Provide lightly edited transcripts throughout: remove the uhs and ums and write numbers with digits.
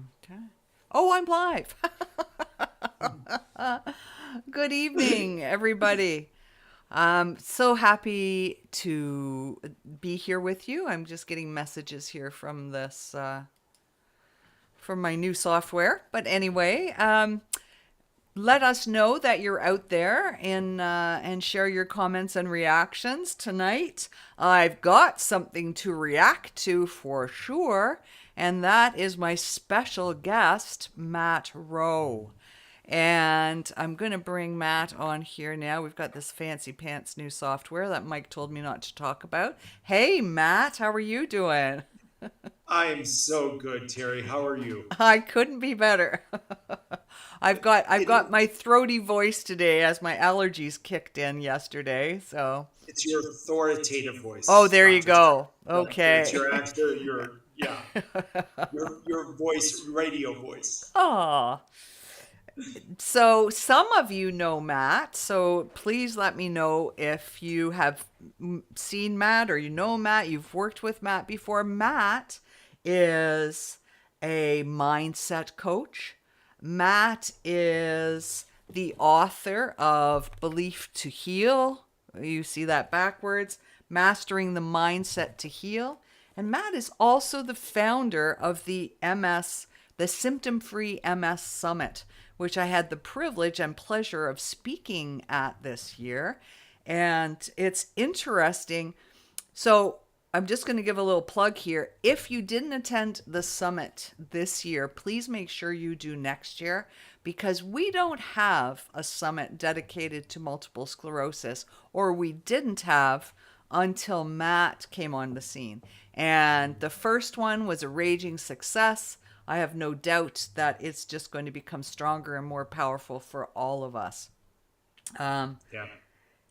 Okay. Oh, I'm live. Good evening, everybody. I'm so happy to be here with you. I'm just getting messages here from this from my new software. But anyway, let us know that you're out there and share your comments and reactions tonight. I've got something to react to for sure, and that is my special guest, Matt Rowe. And I'm going to bring Matt on here now. We've got this fancy pants new software that Mike told me not to talk about. Hey, Matt, how are you doing? I am so good, Teri. How are you? I couldn't be better. I've It got is, my throaty voice today as my allergies kicked in yesterday. So, it's your authoritative oh, voice, there you Dr. Teri. go. Yeah, it's Okay. your actor, your voice, radio voice. Oh, so some of you know Matt. So please let me know if you have seen Matt or you know Matt. You've worked with Matt before. Matt is a mindset coach. Matt is the author of Belief to Heal. You see that backwards. Mastering the Mindset to Heal. And Matt is also the founder of the Symptom Free MS Summit, which I had the privilege and pleasure of speaking at this year. And it's interesting. So I'm just going to give a little plug here. If you didn't attend the summit this year, please make sure you do next year because we don't have a summit dedicated to multiple sclerosis, or we didn't have until Matt came on the scene. And the first one was a raging success. I have no doubt that it's just going to become stronger and more powerful for all of us. Um, Yeah.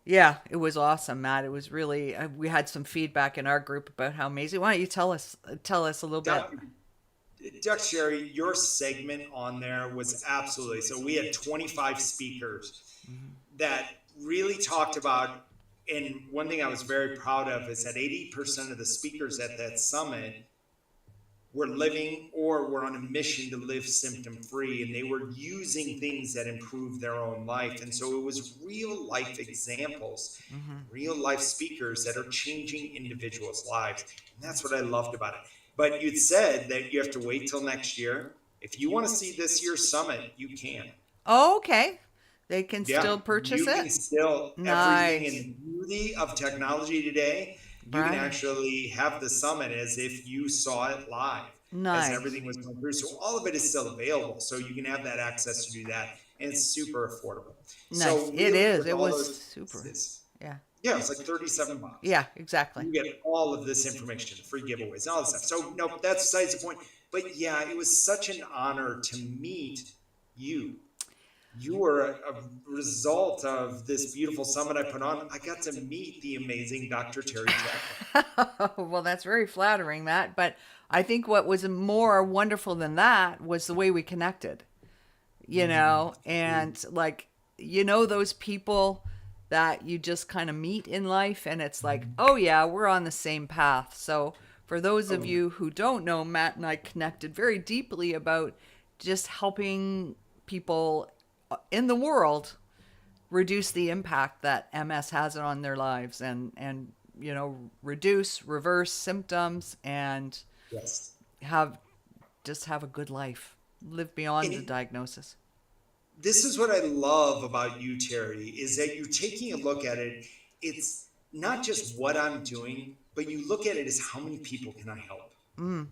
yeah, it was awesome, Matt. It was really. We had some feedback in our group about how amazing. Why don't you tell us a little bit? Doc, Dr. Sherry, your segment on there was absolutely so. We had 25 speakers that really talked about, and one thing I was very proud of is that 80% of the speakers at that summit were living or were on a mission to live symptom free, and they were using things that improved their own life. And so it was real life examples, Hmm. real life speakers that are changing individuals' lives. And that's what I loved about it. But you'd said that you have to wait till next year. If you want to see this year's summit, you can. Oh, okay. They can Yeah, still purchase you it. can still, everything in Nice, the beauty of technology today, you can right? actually have the summit as if you saw it live as Nice, everything was going through. So all of it is still available. So you can have that access to do that. And it's super affordable. nice. So It really is. with It all was those super. pieces, Yeah. yeah, it's like 37 bucks. Yeah. Exactly. You get all of this information, free giveaways, and all this stuff. So no, that's besides the point. But yeah, it was such an honor to meet you. You were a result of this beautiful summit I put on. I got to meet the amazing Dr. Teri Jaklin. Well, that's very flattering, Matt. But I think what was more wonderful than that was the way we connected. Agreed. And like, those people that you just kind of meet in life, and it's like, oh, yeah, we're on the same path. So, for those of Oh, you who don't know, Matt and I connected very deeply about just helping people in the world reduce the impact that MS has on their lives and reduce, reverse symptoms and yes. have just have a good life, live beyond the And diagnosis. this is what I love about you, Teri, is that you're taking a look at it. It's not just what I'm doing, but you look at it as how many people can I help? Mm,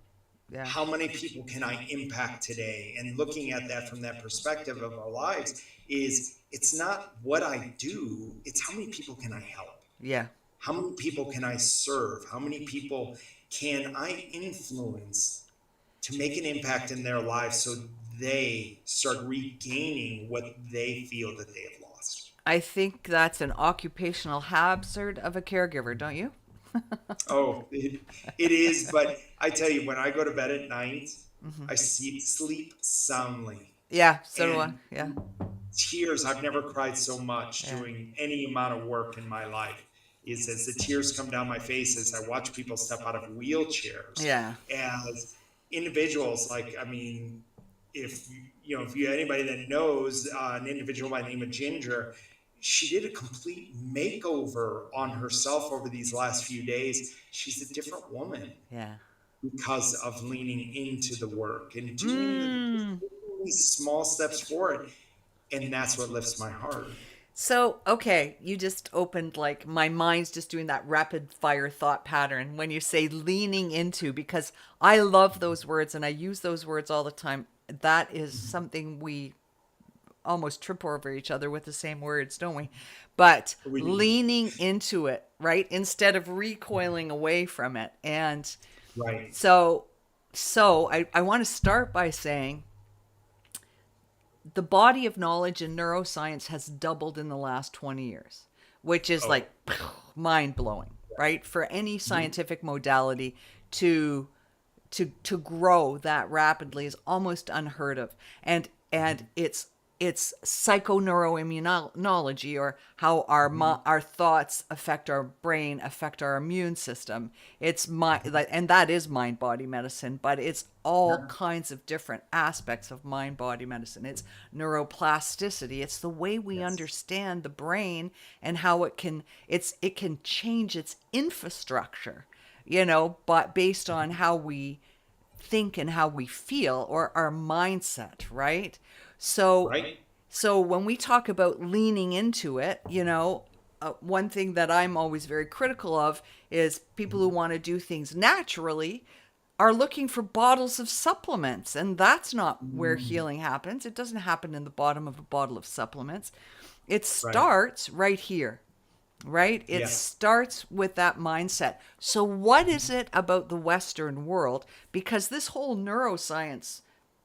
yeah. How many people can I impact today? And looking at that from that perspective of our lives is it's not what I do, it's how many people can I help? Yeah. How many people can I serve? How many people can I influence to make an impact in their lives so they start regaining what they feel that they have lost? I think that's an occupational hazard of a caregiver, don't you? Oh, it is. But I tell you, when I go to bed at night, Hmm. I sleep soundly. Yeah, so do I. And Yeah. tears, I've never cried so much Yeah. doing any amount of work in my life. Is as the tears come down my face as I watch people step out of wheelchairs, Yeah. as individuals, like, I mean, if if you anybody that knows an individual by the name of Ginger, she did a complete makeover on herself over these last few days. She's a different woman Yeah. because of leaning into the work and doing Mm. these small steps forward. And that's what lifts my heart. So, okay, you just opened like my mind's just doing that rapid fire thought pattern when you say leaning into, because I love those words and I use those words all the time. That is something we almost trip over each other with the same words, don't we? But We do. leaning into it, right? Instead of recoiling away from it. And Right. so I want to start by saying the body of knowledge in neuroscience has doubled in the last 20 years, which is Oh, like mind blowing, right? For any scientific modality to grow that rapidly is almost unheard of. And it's psychoneuroimmunology, or how our thoughts affect our brain, affect our immune system. It's and that is mind body medicine, but it's all yeah. kinds of different aspects of mind body medicine. It's neuroplasticity. It's the way we Yes. understand the brain and how it can change its infrastructure, but based on how we think and how we feel, or our mindset, right? So Right. so when we talk about leaning into it, one thing that I'm always very critical of is people who want to do things naturally are looking for bottles of supplements, and that's not where Mm, healing happens. It doesn't happen in the bottom of a bottle of supplements. It right. starts right here, right? It Yes. starts with that mindset. So, what is it about the Western world? Because this whole neuroscience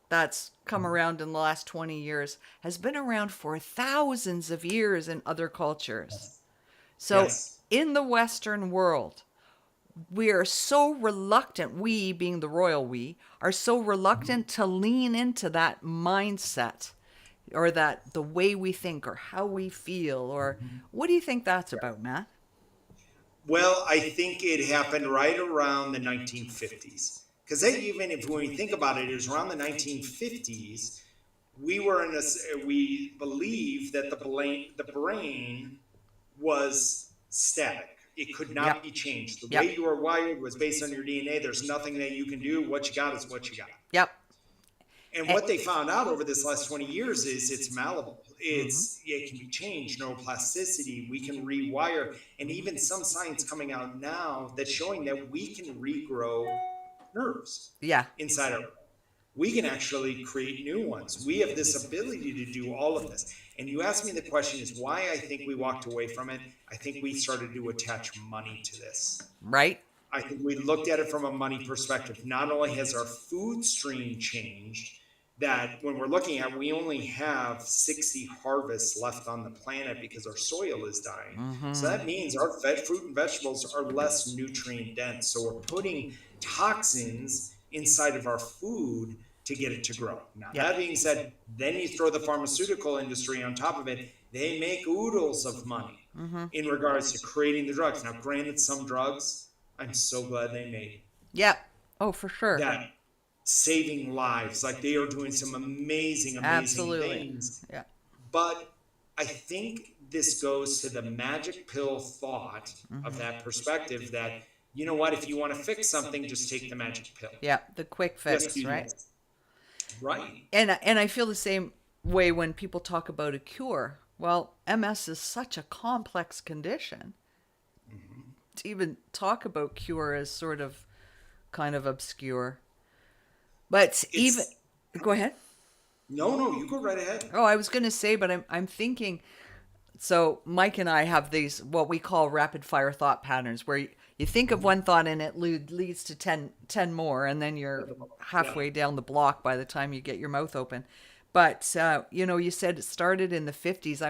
that's come around in the last 20 years has been around for thousands of years in other cultures. Yes. So, Yes. in the Western world, we are so reluctant, we being the royal we, are so reluctant to lean into that mindset, or that the way we think or how we feel, or what do you think that's about, Matt? Well, I think it happened right around the 1950s. Because even if when we think about it, it was around the 1950s. We were in a, we believe that the brain was static. It could not Yep. be changed. The way Yep. you were wired was based on your DNA. There's nothing that you can do. What you got is what you got. Yep. And And, what they found out over this last 20 years is it's malleable. mm-hmm. It can be changed, neuroplasticity, we can rewire, and even some science coming out now that's showing that we can regrow nerves Yeah. inside our, we can actually create new ones. We have this ability to do all of this. And you asked me, the question is why I think we walked away from it. I think we started to attach money to this. Right. I think we looked at it from a money perspective. Not only has our food stream changed, that when we're looking at, we only have 60 harvests left on the planet because our soil is dying. So Mm-hmm. that means our fruit and vegetables are less nutrient dense. So we're putting toxins inside of our food to get it to grow. Now, Yep. that being said, then you throw the pharmaceutical industry on top of it. They make oodles of money Mm-hmm. in regards to creating the drugs. Now, granted, some drugs I'm so glad they made Yep. Oh, for sure. that, saving lives. Like they are doing some amazing, amazing Absolutely. things. Yeah. But I think this goes to the magic pill thought of Mm-hmm. that perspective that, you know what, if you want to fix something, just take the magic pill. Yeah. The quick Just fix, do right? this. Right. And I feel the same way when people talk about a cure. Well, MS is such a complex condition. Mm-hmm. To even talk about cure is sort of kind of obscure. But even It's, go ahead. no, no, you go right ahead. Oh, I was going to say, but I'm thinking. So Mike and I have these what we call rapid fire thought patterns, where you think of one thought and it leads to 10 more, and then you're Yeah. halfway down the block by the time you get your mouth open. But you said it started in the 50s.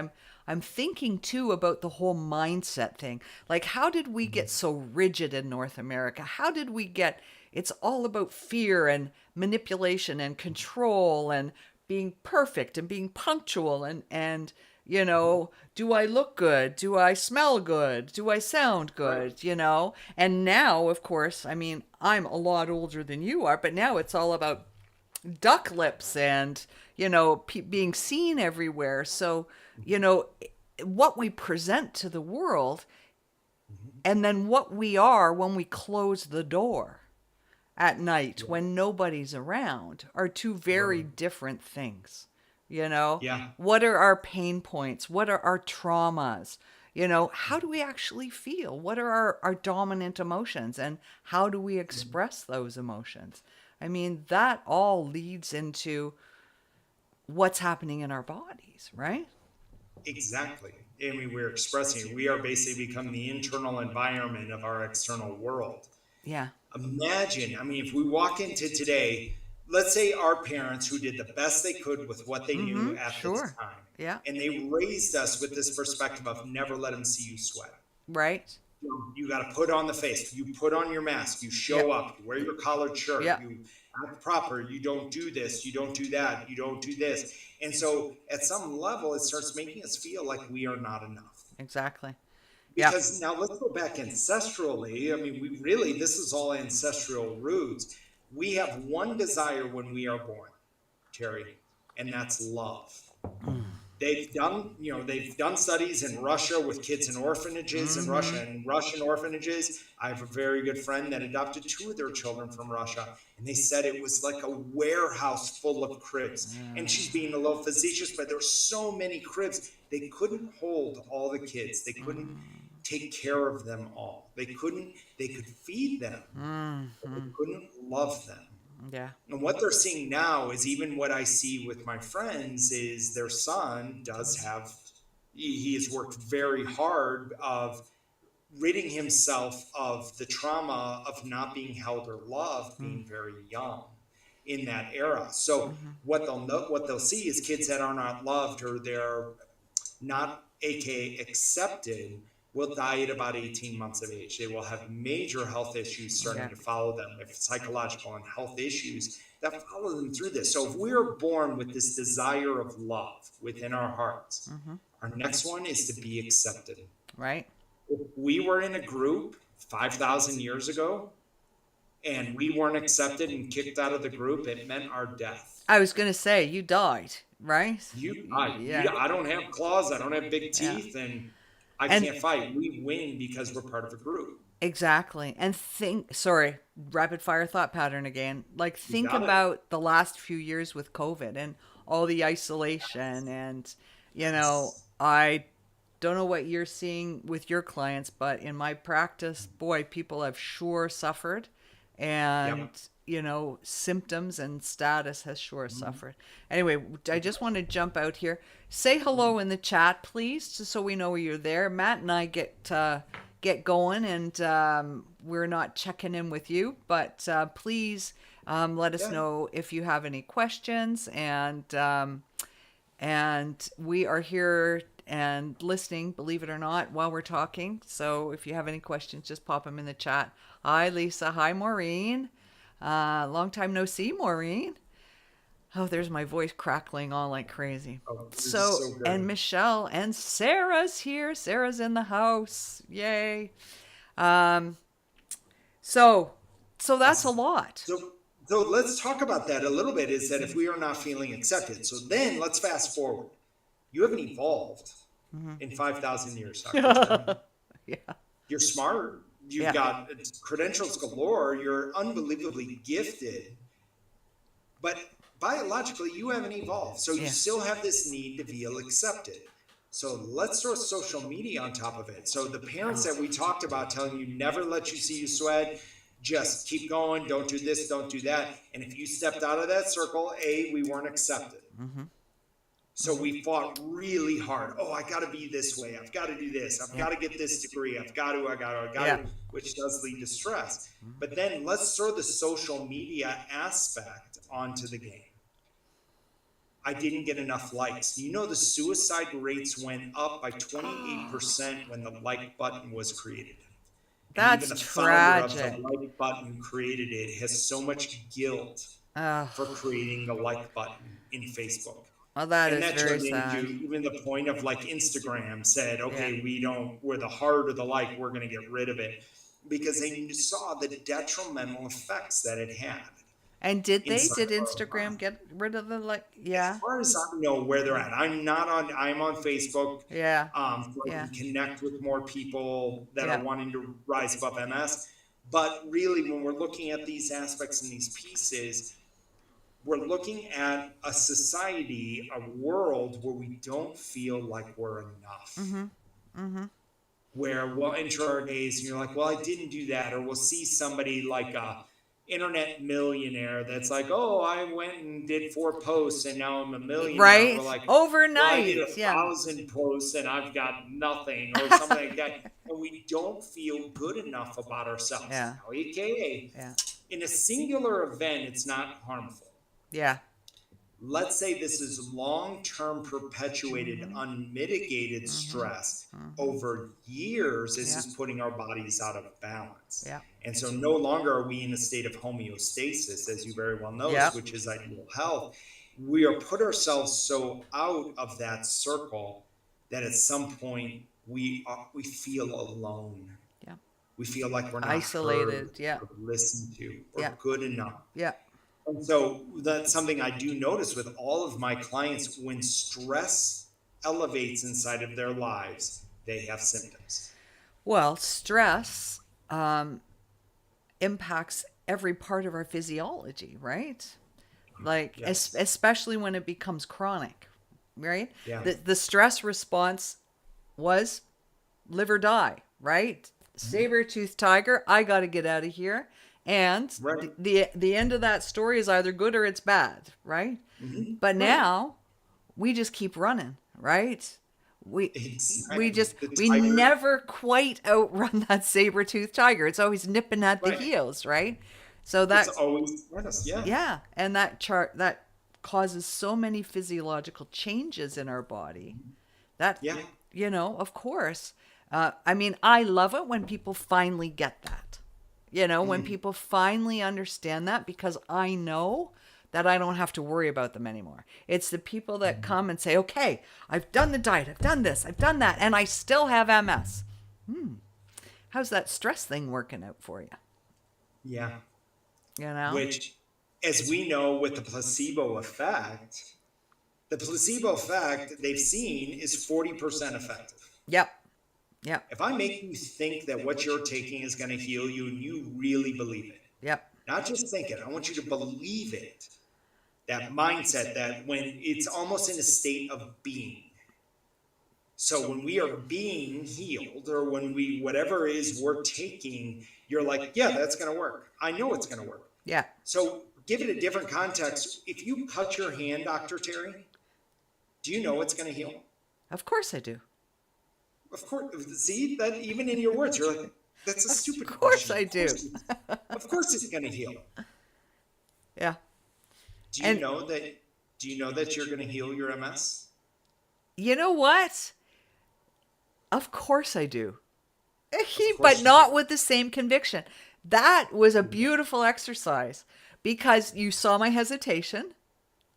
I'm thinking too about the whole mindset thing. Like, how did we get so rigid in North America? How did we get? It's all about fear and manipulation and control and being perfect and being punctual and Do I look good? Do I smell good? Do I sound Right. good? And now, of course, I mean, I'm a lot older than you are, but now it's all about duck lips and, being seen everywhere. So, you know, what we present to the world Mhm. and then what we are when we close the door at night Yeah. when nobody's around are two very Right. different things. You know, Yeah. what are our pain points? What are our traumas? How do we actually feel? What are our dominant emotions? And how do we express those emotions? I mean, that all leads into what's happening in our bodies, right? Exactly. I mean, we're expressing it. We are basically become the internal environment of our external world. Yeah. Imagine, I mean, if we walk into today, let's say our parents who did the best they could with what they knew Mm-hmm. at the Sure. time, Yeah. and they raised us with this perspective of never let them see you sweat. Right. You got to put on the face. You put on your mask. You Yeah. show up. You wear your collared shirt. Yeah. You act proper. You don't do this. You don't do that. You don't do this. And so, at some level, it starts making us feel like we are not enough. Exactly. Yeah. Because now let's go back ancestrally. I mean, we really, this is all ancestral roots. We have one desire when we are born, Terry, and that's love. They've done studies in Russia with kids in orphanages in Mm-hmm. Russia and Russian orphanages. I have a very good friend that adopted two of their children from Russia, and they said it was like a warehouse full of cribs. And she's being a little facetious, but there were so many cribs they couldn't hold all the kids. They couldn't take care of them all. They could feed them, but they Mm-hmm. couldn't love them. Yeah. And what they're seeing now is even what I see with my friends is their son does have, he has worked very hard of ridding himself of the trauma of not being held or loved being very young in that era. So Mm-hmm. what they'll see is kids that are not loved or they're not aka accepted will die at about 18 months of age. They will have major health issues starting Yeah. to follow them, if psychological and health issues that follow them through this. So if we are born with this desire of love within our hearts, Mm-hmm. our next one is to be accepted. Right. If we were in a group 5,000 years ago and we weren't accepted and kicked out of the group, it meant our death. I was gonna say you died, right? You, Yeah. I don't have claws, I don't have big Yeah. teeth, and I And can't fight. We win because we're part of a group. exactly. And sorry, rapid fire thought pattern again. Like You think got it. about the last few years with COVID and all the isolation and Yes. I don't know what you're seeing with your clients, but in my practice, boy, people have sure suffered and Yep. symptoms and status has sure Mhm. suffered. Anyway, I just want to jump out here. Say hello in the chat, please, just so we know you're there. Matt and I get going, and we're not checking in with you, but please let us Yeah. know if you have any questions, and we are here and listening, believe it or not, while we're talking. So if you have any questions, just pop them in the chat. Hi, Lisa. Hi, Maureen. Long time no see, Maureen. Oh, there's my voice crackling all like crazy. Oh, this is So, so and good. Michelle and Sarah's here. Sarah's in the house. Yay. Um, so, so that's a Awesome. lot. So let's talk about that a little bit. Is that if we are not feeling accepted? So then let's fast forward. You haven't evolved in 5,000 years, Dr. Terry. Yeah. You're smart. You've Yeah. got credentials galore. You're unbelievably gifted. But biologically, you haven't evolved. So you Yeah. still have this need to feel accepted. So let's throw social media on top of it. So the parents that we talked about telling you never let you see you sweat, just keep going, don't do this, don't do that. And if you stepped out of that circle, we weren't accepted. Mm-hmm. So we fought really hard. Oh, I got to be this way. I've got to do this. I've Yeah. got to get this degree. I got Yeah. to, which does lead to stress. But then let's throw the social media aspect onto the game. I didn't get enough likes. You know, the suicide rates went up by 28% when the like button was created. And even That's the founder of the tragic. like button who created it has so much guilt Uh, for creating the like button in Facebook. Well, that And is that very turned sad. into even the point of like Instagram said, Yeah. okay, we're the heart or the like, we're going to get rid of it because they saw the detrimental effects that it had And did they? inside Did of our Instagram body. get rid of the like? As Yeah. far as I know where they're at, I'm on Facebook, Yeah. so I Yeah. can connect with more people that are Yeah. wanting to rise above MS. But really, when we're looking at these aspects and these pieces, we're looking at a society, a world where we don't feel like we're enough. Mm-hmm. Mm-hmm. Where we'll enter our days and you're like, well, I didn't do that. Or we'll see somebody like a internet millionaire that's like, oh, I went and did 4 posts and now I'm a millionaire. And we're Right. like, well, I did Overnight. Yeah. 1,000 posts and I've got nothing or something like that. And we don't feel good enough about ourselves. Yeah. Now, AKA, Yeah. in a singular event, it's not harmful. Yeah. Let's say this is long-term perpetuated Mm-hmm. unmitigated Mm-hmm. stress Mm-hmm. over years. This Yeah. is putting our bodies out of balance, Yeah. and so no longer are we in a state of homeostasis, as you very well know, Yeah. which is ideal health. We are put ourselves so out of that circle that at some point we feel alone. Yeah. We feel like we're not heard Isolated. Yeah. or listened to Yeah. or good enough. Yeah. And so that's something I do notice with all of my clients. When stress elevates inside of their lives, they have symptoms. Well, stress impacts every part of our physiology, right? Like, Yes. especially when it becomes chronic, right? Yeah. The stress response was live or die, right? Saber-toothed tiger, I got to get out of here. And Right. the end of that story is either good or it's bad, right? Mm-hmm. But Right. now we just keep running, right? Exactly. We just The we tiger. never quite outrun that saber-toothed tiger. It's always nipping at the Right. heels, right? So It's that always yes. Yeah. yeah, and that causes so many physiological changes in our body. That Yeah. of course. I mean, I love it when people finally get that. When people finally understand that, because I know that I don't have to worry about them anymore. It's the people that come and say, okay, I've done the diet, I've done this, I've done that, and I still have MS. How's that stress thing working out for you? Yeah. Which, Which, as we know with the placebo effect they've seen is 40% effective. yep, yep, If I make you think that what you're taking is going to heal you and you really believe it, yep, not just think it, I want you to believe it. That mindset that when it's almost in a state of being. So when we are being healed or when whatever it is we're taking, you're like, yeah, that's going to work. I know it's going to work. yeah. So give it a different context. If you cut your hand, Dr. Teri, do you know it's going to heal? Of course I do. Of course. See, that even in your words, you're like, that's a stupid Of course question. I do. Of course it's going to heal. Yeah. Do you know that you're going to heal your MS? You know what? Of course I do. course But you not do. with the same conviction. That was a beautiful exercise because you saw my hesitation,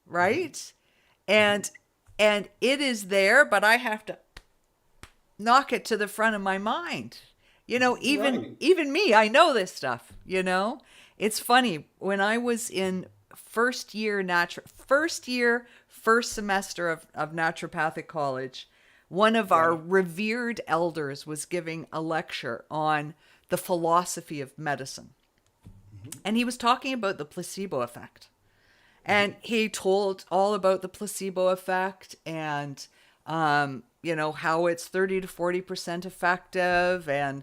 right? And it is there, but I have to knock it to the front of my mind. Right. Even me, I know this stuff, It's funny, when I was in first semester of naturopathic college, one of our revered elders was giving a lecture on the philosophy of medicine. And he was talking about the placebo effect. And he told all about the placebo effect and, how it's 30 to 40% effective and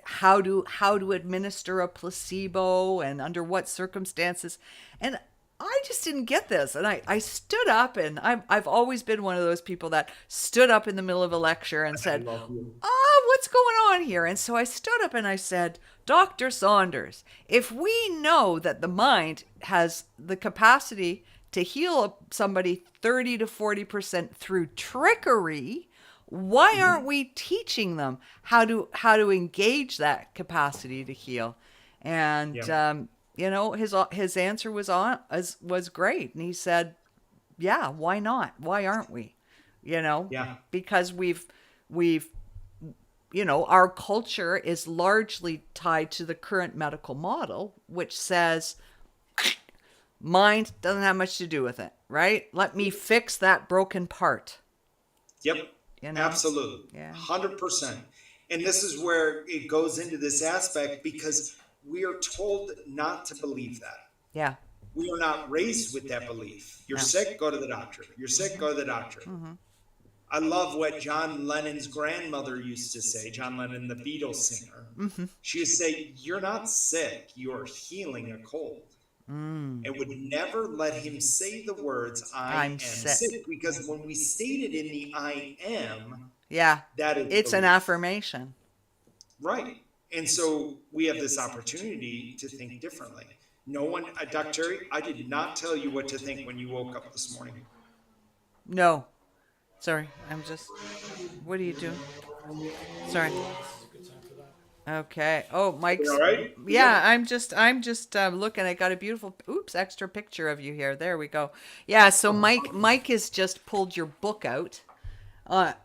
how to administer a placebo and under what circumstances. And I just didn't get this. And I stood up, and I've always been one of those people that stood up in the middle of a lecture and said, what's going on here? And so I stood up and I said, Dr. Saunders, if we know that the mind has the capacity to heal somebody 30 to 40% through trickery, why aren't we teaching them how to engage that capacity to heal? And his answer was great, and he said, Yeah, why not? Why aren't we? You know, Yeah. because we've our culture is largely tied to the current medical model, which says mind doesn't have much to do with it, right? Let me fix that broken part, Yep. you know? Absolutely. Yeah. 100%. And this is where it goes into this aspect because we are told not to believe that. Yeah. We are not raised with that belief. You're No. sick, go to the doctor. You're sick, go to the doctor. Mm-hmm. I love what John Lennon's grandmother used to say, John Lennon, the Beatles singer. Mm-hmm. She would say, "You're not sick, you're healing a cold." And would never let him say the words, "I I'm am sick. sick," because when we state it in the "I am," Yeah. that is It's an belief. affirmation. Right. And so we have this opportunity to think differently. No one, Dr. Terry, I did not tell you what to think when you woke up this morning. No. Sorry. I'm just. What are you doing? Sorry. Okay. Oh, You all Mike's. right? You Yeah, good? I'm just looking. I got a beautiful, extra picture of you here. There we go. Yeah. So Mike has just pulled your book out,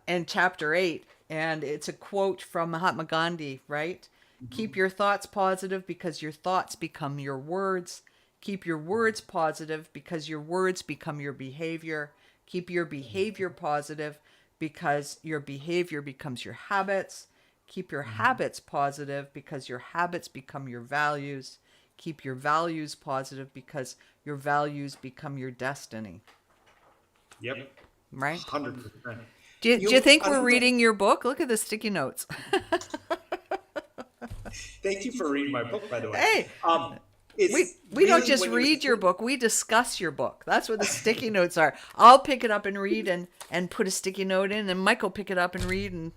in chapter 8, and it's a quote from Mahatma Gandhi. Right. Keep your thoughts positive because your thoughts become your words. Keep your words positive because your words become your behavior. Keep your behavior positive because your behavior becomes your habits. Keep your habits positive because your habits become your values. Keep your values positive because your values become your destiny. Yep. Right? 100%. Do you think I we're don't know. reading your book? Look at the sticky notes. Thank you for reading my book, by the way. Hey, It's we don't really just when you're read your book, we discuss your book. That's what the sticky notes are. I'll pick it up and read and put a sticky note in, and Mike will pick it up and read and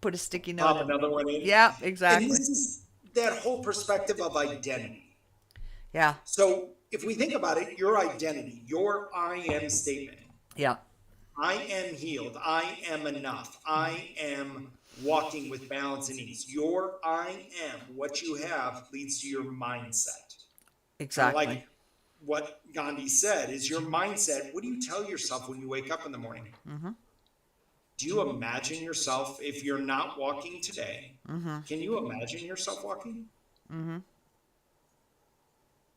put a sticky note pop in. another one in. Yeah, And exactly. this is that whole perspective of identity. Yeah, So if we think about it, your identity, your I am statement, yeah, I am healed, I am enough, I am walking with balance and ease. Your I am, what you have, leads to your mindset. Kind of exactly. like what Gandhi said is your mindset. What do you tell yourself when you wake up in the morning? Mm-hmm. Do you imagine yourself, if you're not walking today, Mm-hmm. can you imagine yourself walking? Mm-hmm.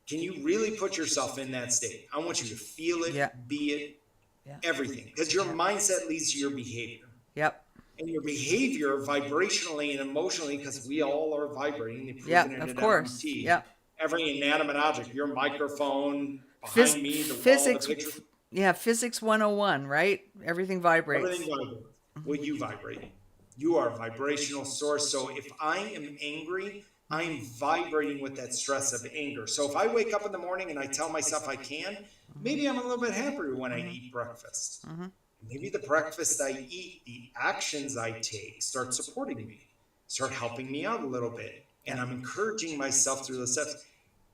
Can you really put yourself in that state? I want you to feel it, Yeah. be it, Yeah. everything. Because your mindset leads to your behavior. Yep. And your behavior vibrationally and emotionally, because we all are vibrating, they've proven Yep. it Of at course. MIT. Yep. Every inanimate object, your microphone, Phys- behind me, the wall, the physics. picture, Yeah, physics 101, right? Everything vibrates. everything vibrates. Well, you vibrate. You are a vibrational source. So if I am angry, I am vibrating with that stress of anger. So if I wake up in the morning and I tell myself I can, maybe I'm a little bit happier when I eat breakfast. Mm-hmm. Maybe the breakfast I eat, the actions I take start supporting me, start helping me out a little bit. And I'm encouraging myself through those steps.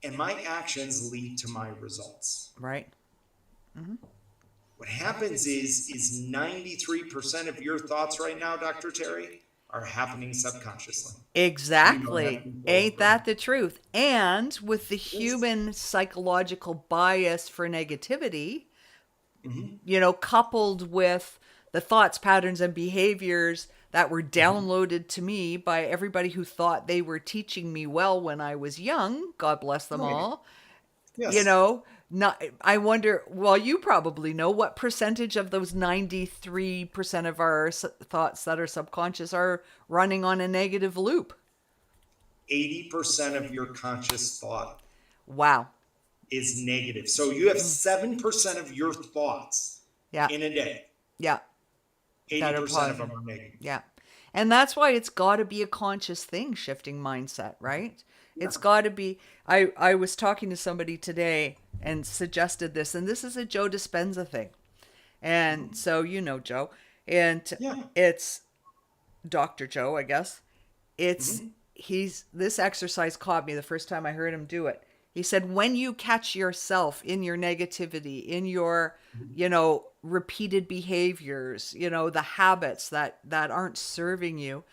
And my actions lead to my results. Right. Mm-hmm. What happens is 93% of your thoughts right now, Dr. Terry, are happening subconsciously. Exactly. Ain't that the truth? And with the Yes. human psychological bias for negativity, Mm-hmm. coupled with the thoughts, patterns, and behaviors that were downloaded to me by everybody who thought they were teaching me well when I was young, God bless them Right. all, Yes. not I wonder, well, you probably know what percentage of those 93% of our thoughts that are subconscious are running on a negative loop. 80% of your conscious thought Wow. is negative. So you have 7% of your thoughts Yeah. in a day. Yeah. That are 80% of positive. them are negative. Yeah. And that's why it's got to be a conscious thing, shifting mindset, right? Yeah. It's got to be. I was talking to somebody today and suggested this, and this is a Joe Dispenza thing. And so, Joe. And Yeah. it's Dr. Joe, I guess. It's Mm-hmm. this exercise caught me the first time I heard him do it. He said, when you catch yourself in your negativity, in your, repeated behaviors, the habits that aren't serving you,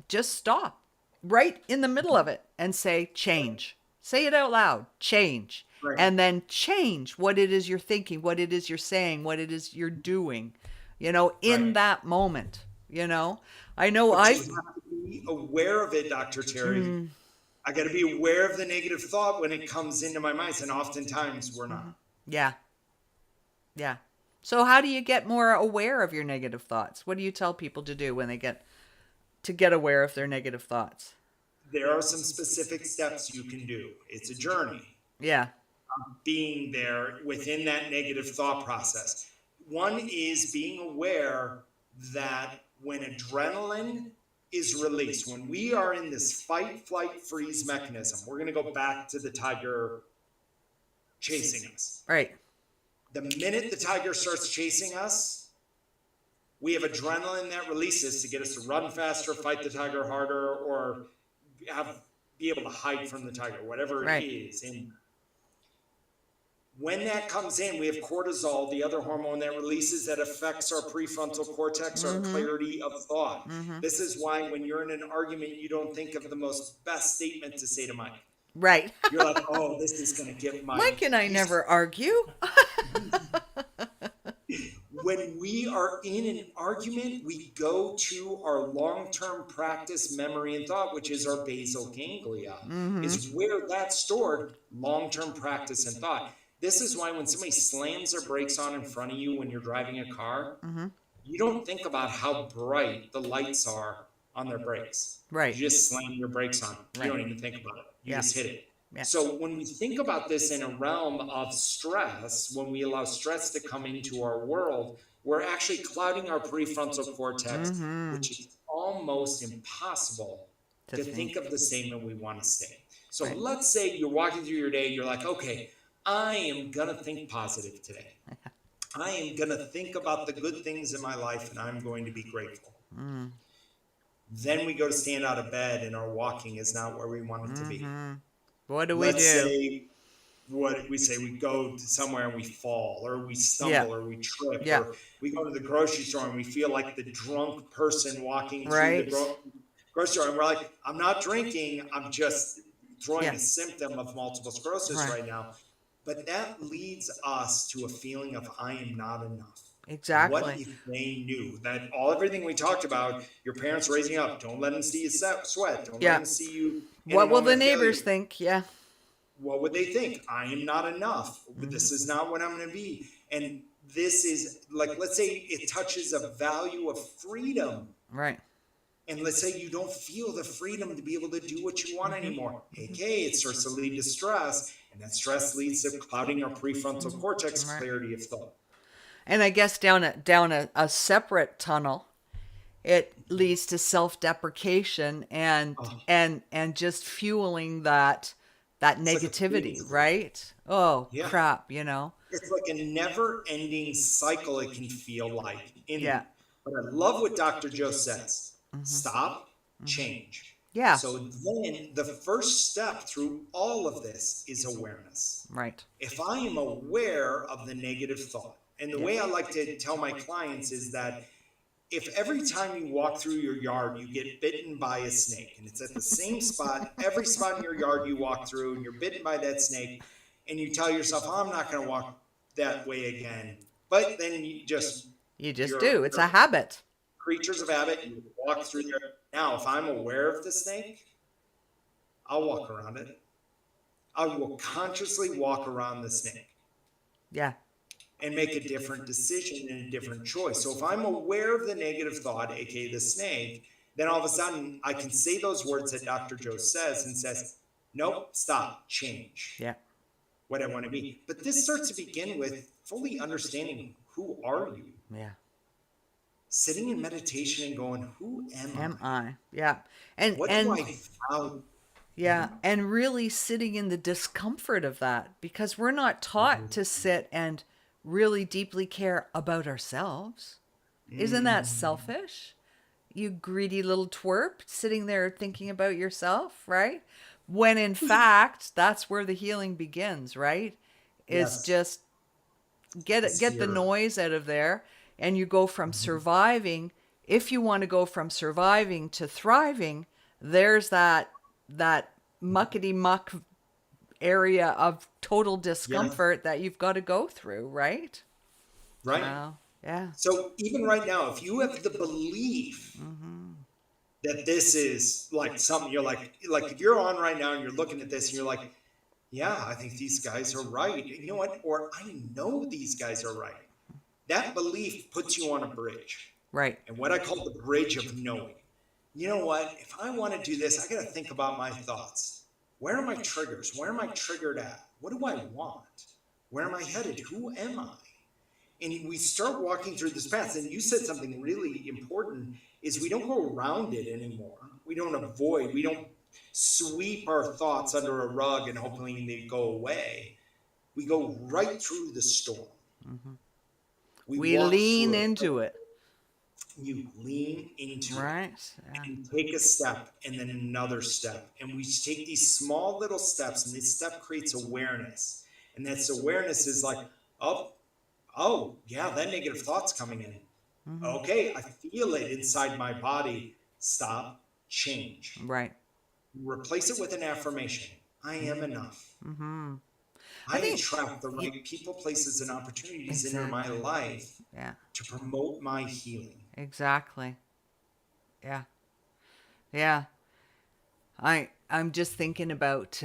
just stop right in the middle of it and say, change. Say it out loud, change. Right. and then change what it is you're thinking, what it is you're saying, what it is you're doing, in Right. that moment. I know But you I've, have to be aware of it, Dr. Terry. mm, I got to be aware of the negative thought when it comes into my mind. And oftentimes we're not. yeah, yeah. So how do you get more aware of your negative thoughts? What do you tell people to do when they get aware of their negative thoughts? There are some specific steps you can do. It's a journey. Yeah. Being there within that negative thought process. One is being aware that when adrenaline is released, when we are in this fight, flight, freeze mechanism, we're going to go back to the tiger chasing us. Right. The minute the tiger starts chasing us, we have adrenaline that releases to get us to run faster, fight the tiger harder, or be able to hide from the tiger, whatever it is. And when that comes in, we have cortisol, the other hormone that releases that affects our prefrontal cortex, our clarity of thought. This is why when you're in an argument, you don't think of the most best statement to say to Mike. Right. You're like, oh, this is going to get Mike and I never argue. When we are in an argument, we go to our long-term practice memory and thought, which is our basal ganglia, is where that's stored, long-term practice and thought. This is why when somebody slams their brakes on in front of you when you're driving a car, you don't think about how bright the lights are on their brakes. Right. You just slam your brakes on. You don't even think about it. You just hit it. Yeah. So when we think about this in a realm of stress, when we allow stress to come into our world, we're actually clouding our prefrontal cortex, which is almost impossible to think of the same way we want to stay. So let's say you're walking through your day, you're like, okay, I am going to think positive today. I am going to think about the good things in my life, and I'm going to be grateful. Then we go to stand out of bed, and our walking is not where we want it to be. What do we do? Let's say, what we say, we go to somewhere and we fall, or we stumble, or we trip, or we go to the grocery store and we feel like the drunk person walking through the grocery store, and we're like, I'm not drinking, I'm just throwing a symptom of multiple sclerosis right now. But that leads us to a feeling of I am not enough. Exactly. What if they knew that everything we talked about, your parents raising you up, don't let them see you sweat, don't let them see you. What will the neighbors think? Yeah. What would they think? I am not enough. This is not what I'm going to be. And this is like, let's say it touches a value of freedom. Right. And let's say you don't feel the freedom to be able to do what you want anymore. AKA, it starts to lead to stress. And that stress leads to clouding our prefrontal cortex, clarity of thought. And I guess down a separate tunnel, it leads to self-deprecation and just fueling that negativity, right? Oh, crap, It's like a never-ending cycle it can feel like. But I love what Dr. Joe says. Stop, change. Yeah. So then the first step through all of this is awareness. Right. If I am aware of the negative thought, and the way I like to tell my clients is that if every time you walk through your yard, you get bitten by a snake, and it's at the same spot, every spot in your yard you walk through, and you're bitten by that snake, and you tell yourself, oh, I'm not going to walk that way again. But then you just do. It's a habit. Creatures of habit, you walk through there. Now, if I'm aware of the snake, I'll walk around it. I will consciously walk around the snake. Yeah. And make a different decision and a different choice. So if I'm aware of the negative thought, aka the snake, then all of a sudden I can say those words that Dr. Joe says and says, nope, stop, change. Yeah. What I want to be. But this starts to begin with fully understanding who are you? Yeah. Sitting in meditation and going, who am I? Yeah. And what do I value? Yeah, and really sitting in the discomfort of that, because we're not taught to sit and really deeply care about ourselves. Isn't that selfish? You greedy little twerp sitting there thinking about yourself, right? When in fact, that's where the healing begins, right? Is just get the noise out of there, and you go from surviving. If you want to go from surviving to thriving, there's that muckety muck area of total Yeah. discomfort that you've got to go through, right? Right. So, yeah. So even right now, if you have the belief that this is like something you're like if you're on right now and you're looking at this and you're like, yeah, I think these guys are right. You know what? Or I know these guys are right. That belief puts you on a bridge. Right. And what I call the bridge of knowing. You know what? If I want to do this, I got to think about my thoughts. Where are my triggers? Where am I triggered at? What do I want? Where am I headed? Who am I? And we start walking through this path. And you said something really important is we don't go around it anymore. We don't avoid, we don't sweep our thoughts under a rug and hoping they go away. We go right through the storm. We We walk lean through it. into it. You lean into Right. it Yeah. and take a step and then another step. And we take these small little steps, and this step creates awareness. And that's awareness is like, yeah, that negative thought's coming in. Okay, I feel it inside my body. Stop, change. Right. Replace it with an affirmation. I am enough. I I think attract the right people, places, and opportunities into my exactly. life Yeah. to promote my healing. Exactly. Yeah. Yeah. I'm just thinking about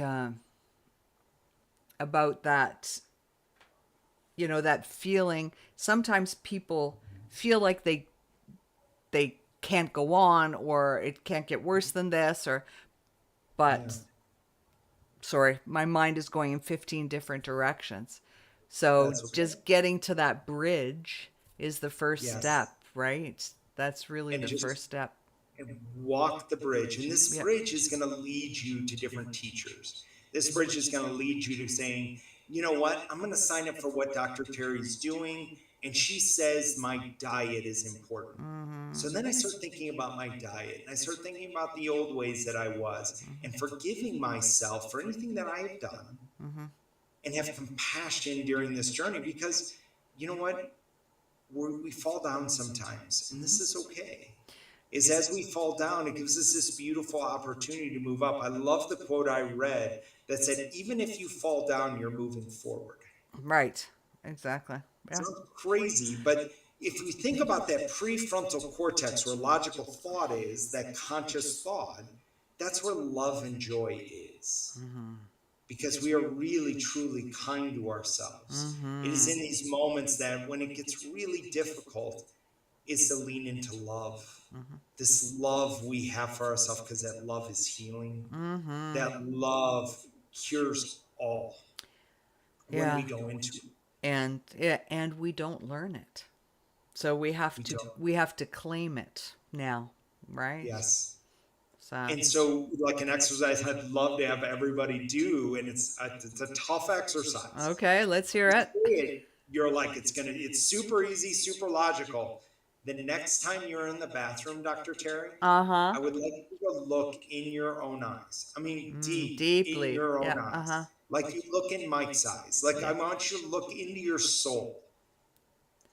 that, that feeling. Sometimes people feel like they can't go on, or it can't get worse than this, or Yeah, but sorry, my mind is going in 15 different directions. So that's okay. just getting to that bridge is the first Yes. step, right? That's really And the first just step. and walk the bridge. And this Yep. bridge is going to lead you to different teachers. This bridge is going to lead you to saying, you know what? I'm going to sign up for what Dr. Terry's doing. And she says my diet is important. So then I start thinking about my diet, and I start thinking about the old ways that I was and forgiving myself for anything that I have done and have compassion during this journey, because you know what? We fall down sometimes, and this is okay. Is as we fall down, it gives us this beautiful opportunity to move up. I love the quote I read that said, even if you fall down, you're moving forward. Right. Exactly. Yeah. Sounds crazy, but if we think about that prefrontal cortex where logical thought is, that conscious thought, that's where love and joy is. Because we are really truly kind to ourselves. It is in these moments that when it gets really difficult, is to lean into love. This love we have for ourselves, because that love is healing. That love cures all when we Yeah. go into it. And we don't learn it. So we have We to don't. we have to claim it now, right? Yes. So And so, like an exercise I'd love to have everybody do, and it's a tough exercise. okay, let's hear it. You're like, it's super easy, super logical. The next time you're in the bathroom, Dr. Terry, Uh-huh. I would like you to look in your own eyes. I mean, deep in Deeply. your own Yeah. eyes. Uh-huh. Like you look in Mike's eyes. Like I want you to look into your soul,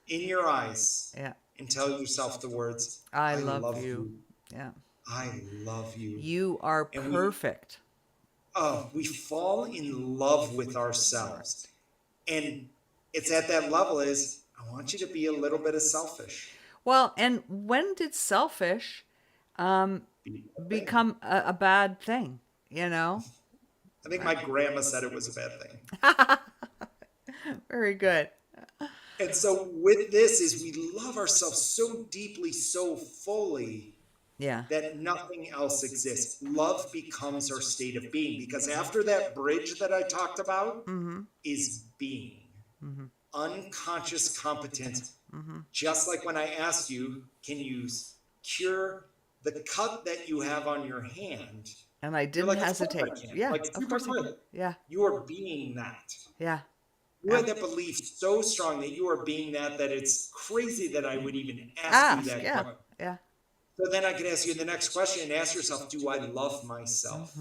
in your eyes, Yeah. and tell yourself the words, I I love love you. you. Yeah. I love you. You are And perfect. we fall in love with ourselves. And it's at that level is, I want you to be a little bit of selfish. Well, and when did selfish Be a thing. become a bad thing, you know? I think my grandma said it was a bad thing. Very good. And so with this is we love ourselves so deeply, so fully, Yeah. that nothing else exists. Love becomes our state of being, because after that bridge that I talked about is being. Unconscious competence. Just like when I asked you, can you cure the cut that you have on your hand? And I You're didn't like, of course I hesitate. can. Yeah, Like, of super course I quick. can. Yeah. You are being that. Yeah. You Yeah. had that belief so strong that you are being that it's crazy that I would even ask you Ask. that Yeah. question. Yeah. So then I could ask you the next question and ask yourself, do I love myself?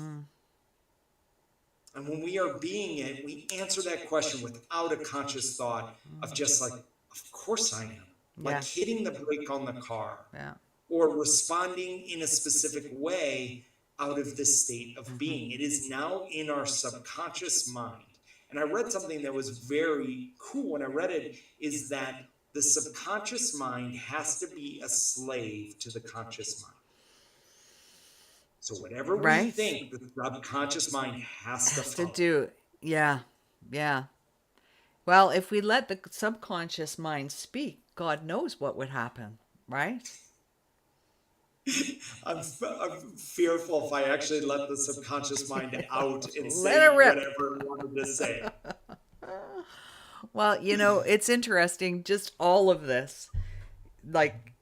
And when we are being it, we answer that question without a conscious thought of just like, of course I am. Like Yeah. hitting the brake on the car Yeah. or responding in a specific way out of this state of being. It is now in our subconscious mind. And I read something that was very cool when I read it, is that the subconscious mind has to be a slave to the conscious mind. So whatever we Right? think, the subconscious mind has to Has to follow. do. Yeah. Yeah. Well, if we let the subconscious mind speak, God knows what would happen, right? I'm fearful if I actually let the subconscious mind out and Let it say rip. whatever it wanted to say. Well, it's interesting. Just all of this, like,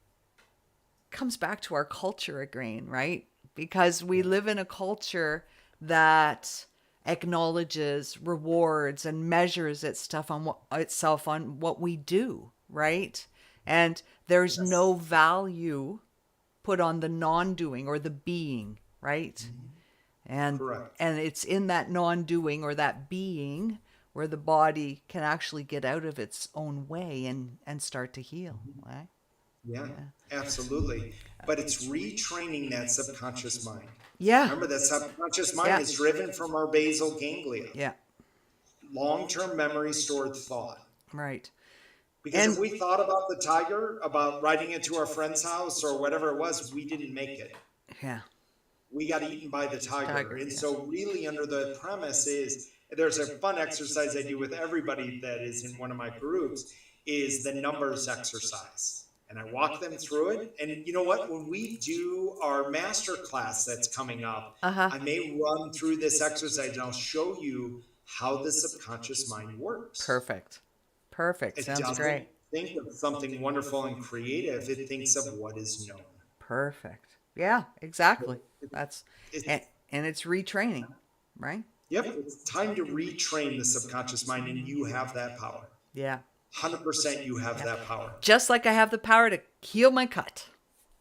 comes back to our culture again, right? Because we live in a culture that acknowledges, rewards, and measures itself on what we do, right? And there's no Yes. value put on the non-doing or the being, right? And Correct. and it's in that non-doing or that being where the body can actually get out of its own way and start to heal, right? Yeah, Yeah. absolutely. But it's retraining that subconscious mind. Yeah. Remember, that subconscious mind Yeah. is driven from our basal ganglia, Yeah. long term memory stored thought. Right. Because if And we thought about the tiger, about riding into our friend's house or whatever it was, we didn't make it. yeah. We got eaten by the tiger. And Yeah. so, really, under the premise is there's a fun exercise I do with everybody that is in one of my groups, is the numbers exercise. And I walk them through it. And you know what? When we do our master class that's coming up, Uh-huh. I may run through this exercise and I'll show you how the subconscious mind works. Perfect. Perfect. It Sounds doesn't great. think of something wonderful and creative, it thinks of what is known. Perfect. Yeah, exactly. That's It's, and, and it's retraining, right? yep, it's time to retrain the subconscious mind, and you have that power. Yeah. 100% you have that power. Just like I have the power to heal my cut,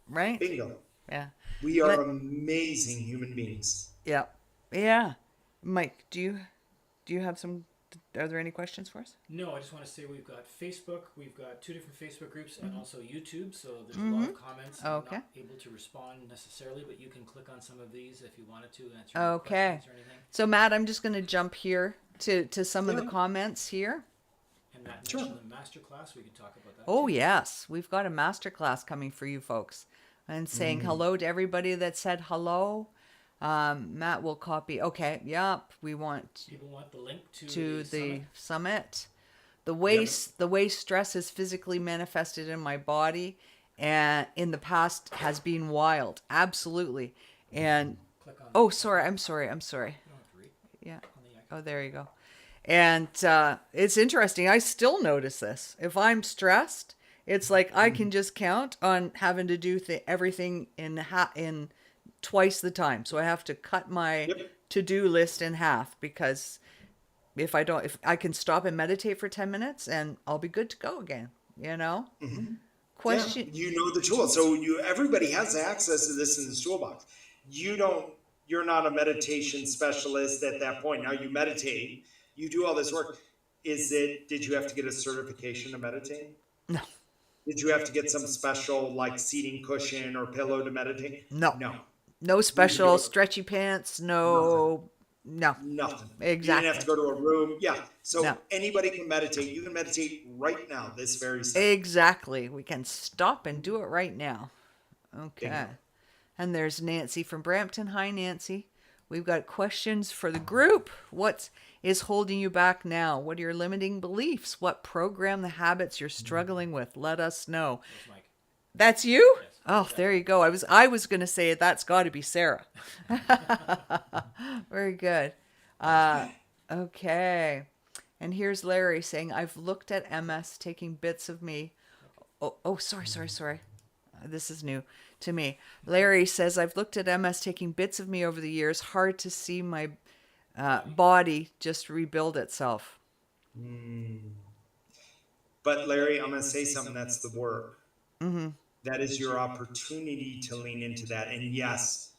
right? Bingo. Yeah. We are Let, amazing human beings. yeah. Yeah. Mike, do you have some are there any questions for us? No, I just want to say we've got Facebook, we've got 2 different Facebook groups, and also YouTube. So there's a Mm-hmm. lot of comments. I'm Okay. not able to respond necessarily, but you can click on some of these if you wanted to answer any Okay. questions or anything. So Matt, I'm just going to jump here to some of the Yeah. comments here. And Matt Sure. mentioned the master class. We could talk about that. Oh, too. yes. We've got a master class coming for you folks. And saying hello to everybody that said hello. Matt will copy. Okay, yep. We want People want the link to the summit. The Yep. the way stress is physically manifested in my body and in the past has been wild. Absolutely. And Click on. oh, sorry. I'm sorry. You don't have to read Yeah. on the Oh, there you go. And it's interesting. I still notice this. If I'm stressed, it's like I can just count on having to do everything in twice the time. So I have to cut my Yep. to-do list in half because if I can stop and meditate for 10 minutes and I'll be good to go again, you know? Question. Yeah, you know the tool. So everybody has access to this in the toolbox. You're not a meditation specialist at that point. Now you meditate, you do all this work. Did you have to get a certification to meditate? No. Did you have to get some special like seating cushion or pillow to meditate? No. No. No You special do it. stretchy pants, no. No. Nothing. You Exactly. didn't have to go to a room. Yeah. So No. anybody can meditate. You can meditate right now, this very second. Exactly. We can stop and do it right now. Okay. Bingo. And there's Nancy from Brampton. Hi, Nancy. We've got questions for the group. What is holding you back now? What are your limiting beliefs? What program the habits you're struggling with? Let us know. There's Mike. That's you? Yes. Oh, there you go. I was going to say that's got to be Sarah. Very good. Okay. And here's Larry saying, I've looked at MS taking bits of me. Oh, sorry. This is new to me. Larry says, I've looked at MS taking bits of me over the years. Hard to see my body just rebuild itself. But Larry, I'm going to say something. That's the work. That is your opportunity to lean into that. And yes,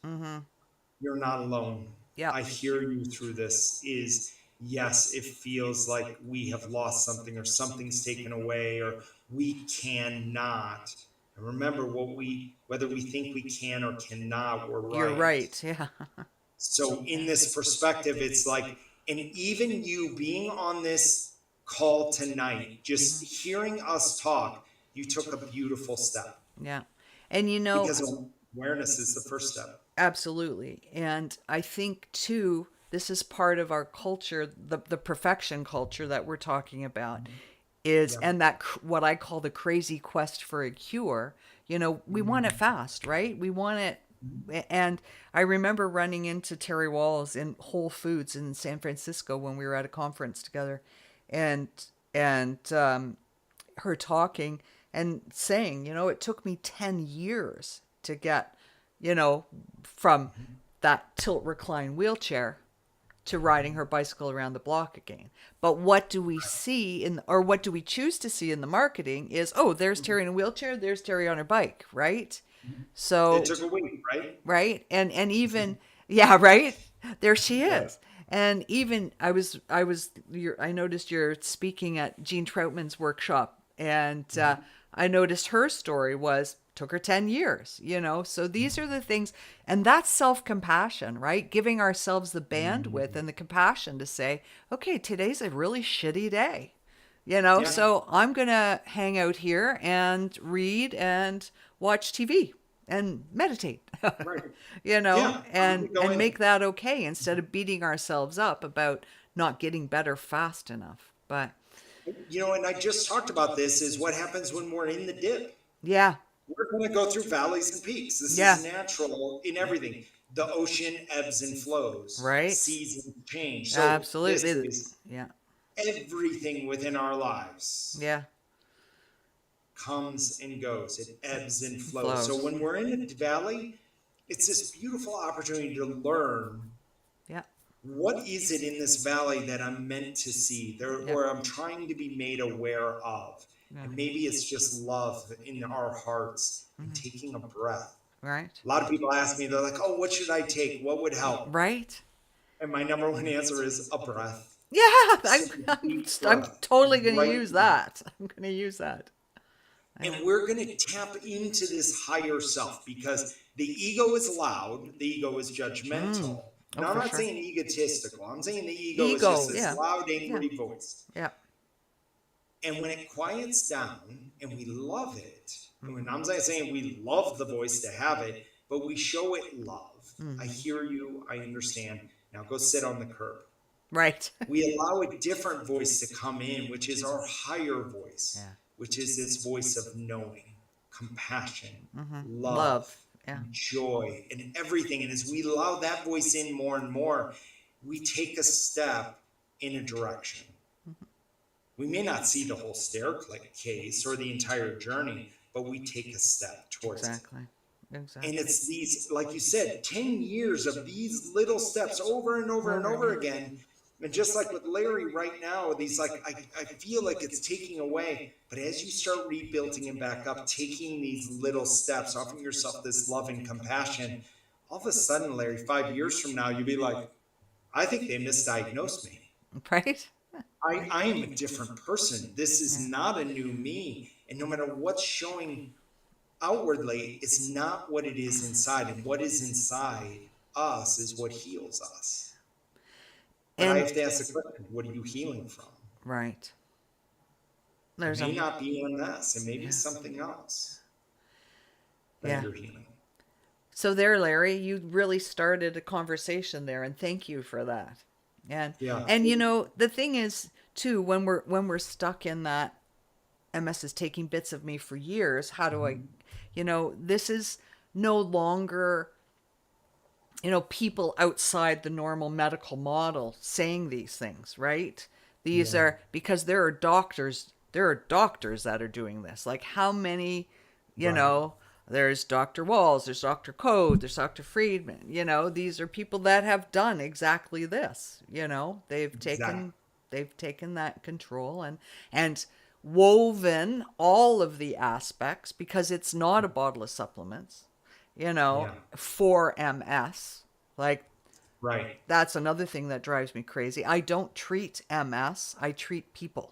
you're not alone. Yeah. I hear you through this. Yes, it feels like we have lost something or something's taken away or we cannot. And remember, whether we think we can or cannot, we're You're right. right. Yeah. So in this perspective, it's like, and even you being on this call tonight, just hearing us talk, you took a beautiful step, Yeah. And because awareness is the first step. absolutely. And I think too, this is part of our culture, the perfection culture that we're talking about is, Yeah. and that what I call the crazy quest for a cure. We want it fast, right? We want it. And I remember running into Terry Walls in Whole Foods in San Francisco when we were at a conference together, and and her talking and saying, it took me 10 years to get, from that tilt recline wheelchair to riding her bicycle around the block again. But what do we see or what do we choose to see in the marketing is, oh, there's Terry in a wheelchair, there's Terry on her bike, right? It So, took a week, right? right? And even, yeah, right? There she is. And even I noticed you're speaking at Jean Troutman's workshop, and I noticed her story took her 10 years, So these are the things, and that's self-compassion, right? Giving ourselves the bandwidth and the compassion to say, okay, today's a really shitty day. Yeah. So I'm going to hang out here and read and watch TV and meditate. Right. And Go in. make that okay instead of beating ourselves up about not getting better fast enough. But And I just talked about this, is what happens when we're in the dip. yeah, We're going to go through valleys and peaks. This Yeah. is natural in everything. The ocean ebbs and flows. Right. Seasons change. So absolutely. this is Yeah. everything within our lives Yeah. comes and goes. It ebbs and flows. So when we're in a valley, it's this beautiful opportunity to learn, Yeah. what is it in this valley that I'm meant to see, or I'm trying to be made aware of. And maybe it's just love in our hearts and taking a breath. Right. A lot of people ask me, they're like, oh, what should I take? What would help? Right. And my number one answer is a breath. Yeah, I'm totally going to Right. use that. I'm going to use that. And we're going to tap into this higher self, because the ego is loud, the ego is judgmental. Now, I'm for not sure. saying egotistical. I'm saying the ego is Ego, just this yeah. loud, angry voice. Yeah. And when it quiets down and we love it, and I'm not saying we love the voice to have it, but we show it love. I hear you, I understand. Now go sit on the curb. Right. We allow a different voice to come in, which is our higher voice, Yeah. which is this voice of knowing, compassion, Love. Yeah. joy, and everything. And as we allow that voice in more and more, we take a step in a direction. We may not see the whole staircase or the entire journey, but we take a step towards it. Exactly. And it's these, like you said, 10 years of these little steps over and over and over again. And just like with Larry right now, these I feel like it's taking away. But as you start rebuilding and back up, taking these little steps, offering yourself this love and compassion, all of a sudden, Larry, 5 years from now, you'll be like, I think they misdiagnosed me. Right. I am a different person. This is not a new me. And no matter what's showing outwardly, it's not what it is inside. And what is inside us is what heals us. And I have to ask the question, what are you healing from? Right. It may not be MS. It may be something else that you're healing. So there, Larry, you really started a conversation there, and thank you for that. And the thing is too, when we're stuck in that MS is taking bits of me for years, how do I, this is no longer, people outside the normal medical model saying these things, right? These are, because there are doctors that are doing this. Like how many, there's Dr. Walls, there's Dr. Code, there's Dr. Friedman, these are people that have done exactly this, they've taken that control and woven all of the aspects, because it's not a bottle of supplements, for MS. Like, right. That's another thing that drives me crazy. I don't treat MS, I treat people.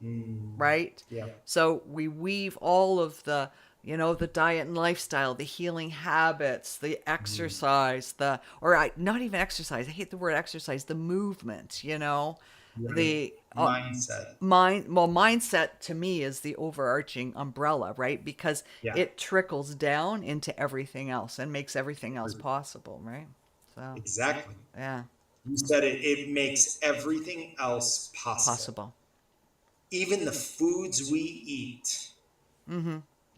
Right? Yeah. So we weave all of the, the diet and lifestyle, the healing habits, the exercise, not even exercise. I hate the word exercise, the movement, Right. the Mindset. mindset to me is the overarching umbrella, right? Because Yeah, it trickles down into everything else and makes everything else possible, right? So, exactly. yeah, You said it. It makes everything else possible. possible. Even the foods we eat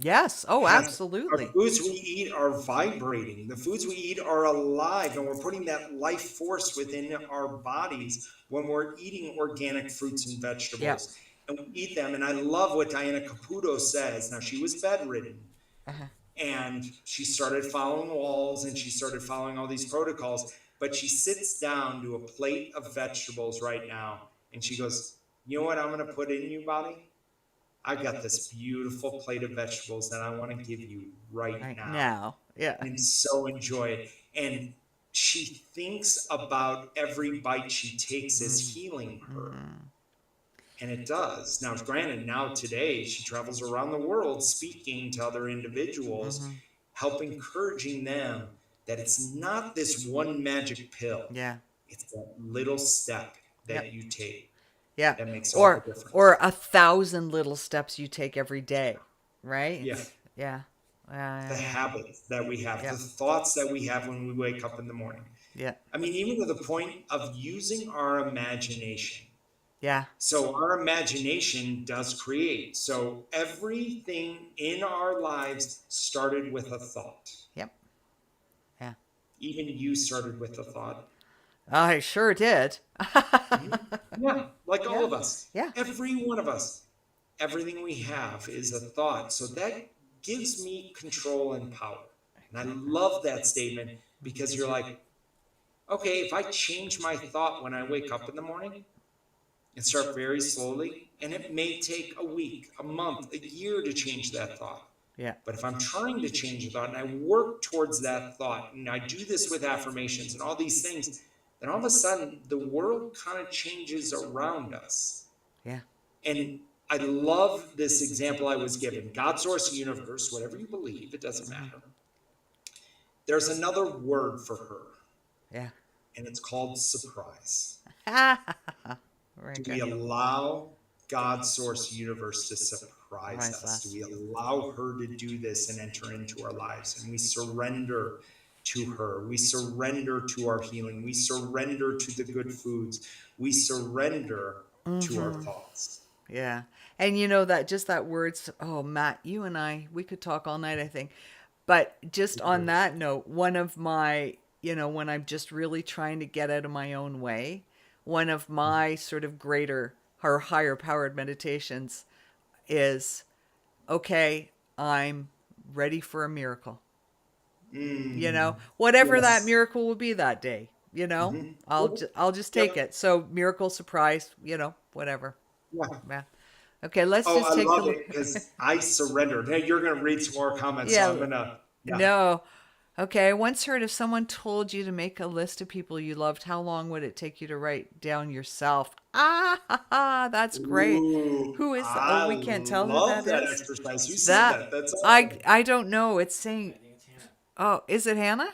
Yes. Oh, have our absolutely. foods we eat are vibrating. The foods we eat are alive, and we're putting that life force within our bodies when we're eating organic fruits and Yep. vegetables. And we eat them. And I love what Diana Caputo says. Now, she was bedridden Uh-huh. and she started following walls and she started following all these protocols. But she sits down to a plate of vegetables right now and she goes, "You know what I'm going to put in you, body? I've got this beautiful plate of vegetables that I want to give you right Right now." now. Yeah. And so enjoy it. And she thinks about every bite she takes as healing her. And it does. Now, granted, now today she travels around the world speaking to other individuals, help encouraging them that it's not this one magic pill. Yeah. It's that little step Yep. that you take Yeah. that makes all Or the difference. or 1,000 little steps you take every day, right? Yeah. Yeah. Yeah. The Yeah. habits that we have, Yeah. the thoughts that we have when we wake up in the morning. Yeah. I mean, even to the point of using our imagination. Yeah. So our imagination does create. So everything in our lives started with a thought. Yep. Yeah. Even you started with a thought. I sure did. Yeah, like all Yeah. of us. Yeah. Every one of us. Everything we have is a thought. So that gives me control and power. And I love that statement because you're like, okay, if I change my thought when I wake up in the morning and start very slowly, and it may take a week, a month, a year to change that thought. Yeah. But if I'm trying to change a thought and I work towards that thought, and I do this with affirmations and all these things, then all of a sudden the world kind of changes around us. Yeah. And I love this example I was given. God, source, universe, whatever you believe, it doesn't matter. There's another word for her, Yeah. and it's called surprise. Very Do good. we allow God, source, universe to surprise us? Do we allow her to do this and enter into our lives? And we surrender to her. We surrender to our healing. We surrender to the good foods. We surrender to our thoughts. Yeah. And that words, oh, Matt, you and I, we could talk all night, I think. But just on that note, one of my, when I'm just really trying to get out of my own way, one of my sort of greater or higher powered meditations is, okay, I'm ready for a miracle. Whatever that Yes. miracle will be that day, I'll just take it. So miracle, surprise, whatever. Yeah. Yeah. Okay, let's Oh, just I take love a it because I surrendered. Hey, you're going to read some more comments, Yeah. so I'm going to. Yeah. No. Okay, I once heard if someone told you to make a list of people you loved, how long would it take you to write down yourself? That's great. Ooh, Who is that? Oh, I we can't tell who love that that is. exercise. Who said that? That's awesome. I don't know. It's I saying, think it's Hannah. oh, is it Hannah?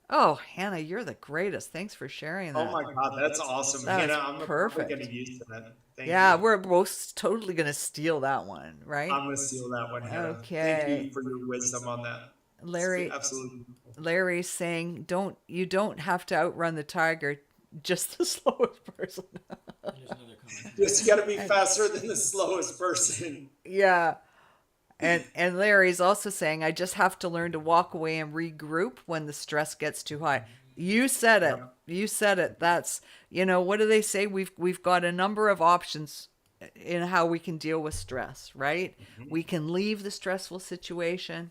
Oh, Hannah, you're the greatest. Thanks for sharing that. Oh my God, that's awesome. That Hannah, was I'm probably perfect. going to use that. Thank Yeah, you. we're both totally gonna steal that one, right? I'm going to steal that one, Hannah. Okay. Thank you for your wisdom on that. Larry, It's absolutely beautiful. Larry's saying, you don't have to outrun the tiger, just the slowest person. And there's another comment. Just got to be faster than the slowest person. Yeah. And Larry's also saying, I just have to learn to walk away and regroup when the stress gets too high. You said it. You said it. That's, what do they say? We've got a number of options in how we can deal with stress, right? We can leave the stressful situation.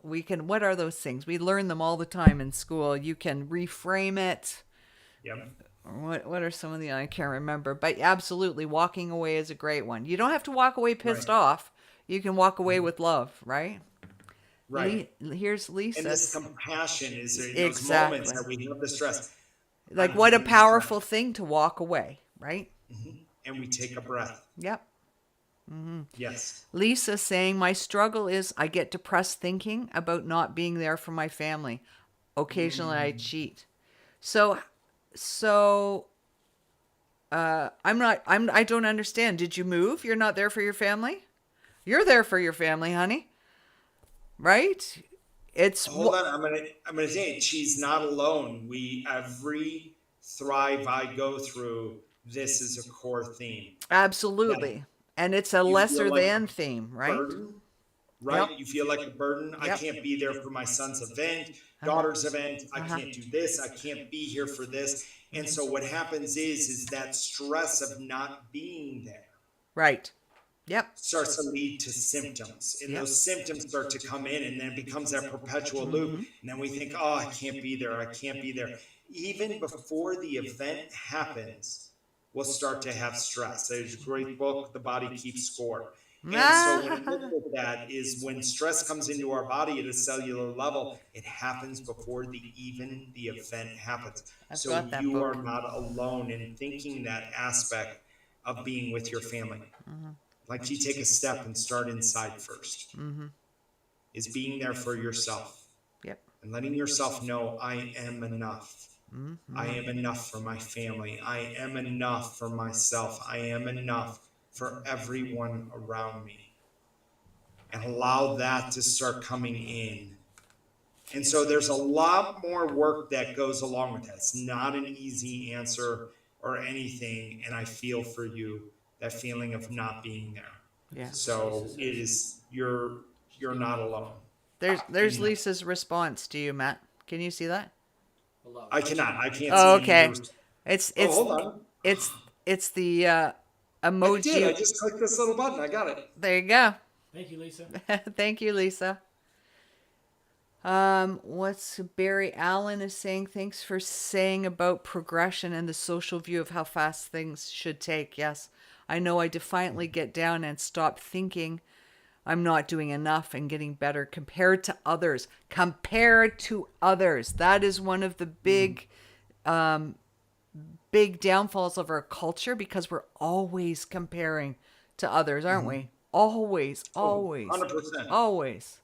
We can, what are those things? We learn them all the time in school. You can reframe it. Yep. What are some of the, I can't remember, but absolutely walking away is a great one. You don't have to walk away pissed off. You can walk away with love, right? Right. Here's Lisa. And this compassion is in those Exactly. moments that we have the stress. Like, I'm what a feeling powerful thing to walk away, right? And we take a breath. Yep. Yes. Lisa saying, my struggle is I get depressed thinking about not being there for my family. Occasionally I cheat. So, so, I don't understand. Did you move? You're not there for your family? You're there for your family, honey. Right? It's, Hold on, I'm gonna say it. She's not alone. Every thrive I go through, this is a core theme. That absolutely. And it's a you lesser feel like than a theme, right? burden, right? Yep. You feel like a burden. I Yep. can't be there for my son's event, Uh-huh. daughter's event. I Uh-huh. can't do this. I can't be here for this. And so what happens is that stress of not being there Right. Yep. starts to lead to symptoms, and Yep. those symptoms start to come in, and then it becomes that perpetual loop. And then we think, oh, I can't be there, I can't be there. Even before the event happens, we'll start to have stress. There's a great book, The Body Keeps Score. And so when it looks at that is when stress comes into our body at a cellular level, it happens before even the event happens. I've So got that you book. are not alone in thinking that aspect of being with your family. Like you take a step and start inside first. Is being there for yourself. Yep. And letting yourself know, I am enough. I am enough for my family. I am enough for myself. I am enough for everyone around me. And allow that to start coming in. And so there's a lot more work that goes along with that. It's not an easy answer or anything. And I feel for you, that feeling of not being there. Yeah. So it is, you're not alone. There's Lisa's response to you, Matt. Can you see that? I cannot. I can't Oh, see okay. any. It's Hold on. it's the I emoji. did. I just clicked this little button. I got it. There you go. Thank you, Lisa. Thank you, Lisa. What's Barry Allen is saying? Thanks for saying about progression and the social view of how fast things should take. Yes, I know I defiantly get down and stop thinking I'm not doing enough and getting better compared to others. Compared to others. That is one of the big downfalls of our culture because we're always comparing to others, aren't we? Always, always, 100%. always.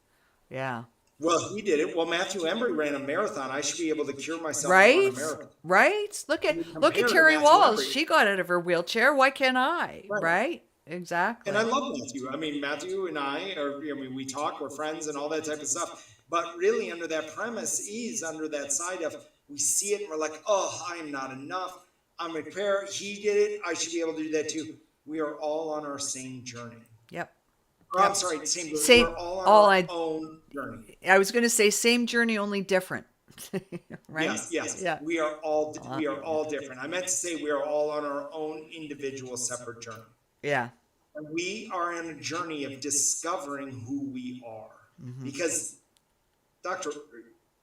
Yeah. Well, he did it. Well, Matthew Embry ran a marathon. I should be able to cure myself Right? and run a marathon. Right? Look at compare to Terry Matthew Walls. Embry. She got out of her wheelchair. Why can't I? Right. Right? Exactly. And I love Matthew. I mean, Matthew and we talk, we're friends and all that type of stuff. But really under that premise is under that side of we see it and we're like, oh, I'm not enough. I'm a pair. He did it. I should be able to do that too. We are all on our same journey. Yep. Or, I'm sorry, same. Same- We're all on all our I- own journey. I was going to say same journey, only different. Right? Yes. Yeah. We are all different. I meant to say we are all on our own individual separate journey. Yeah. And we are on a journey of discovering who we are. Because Dr.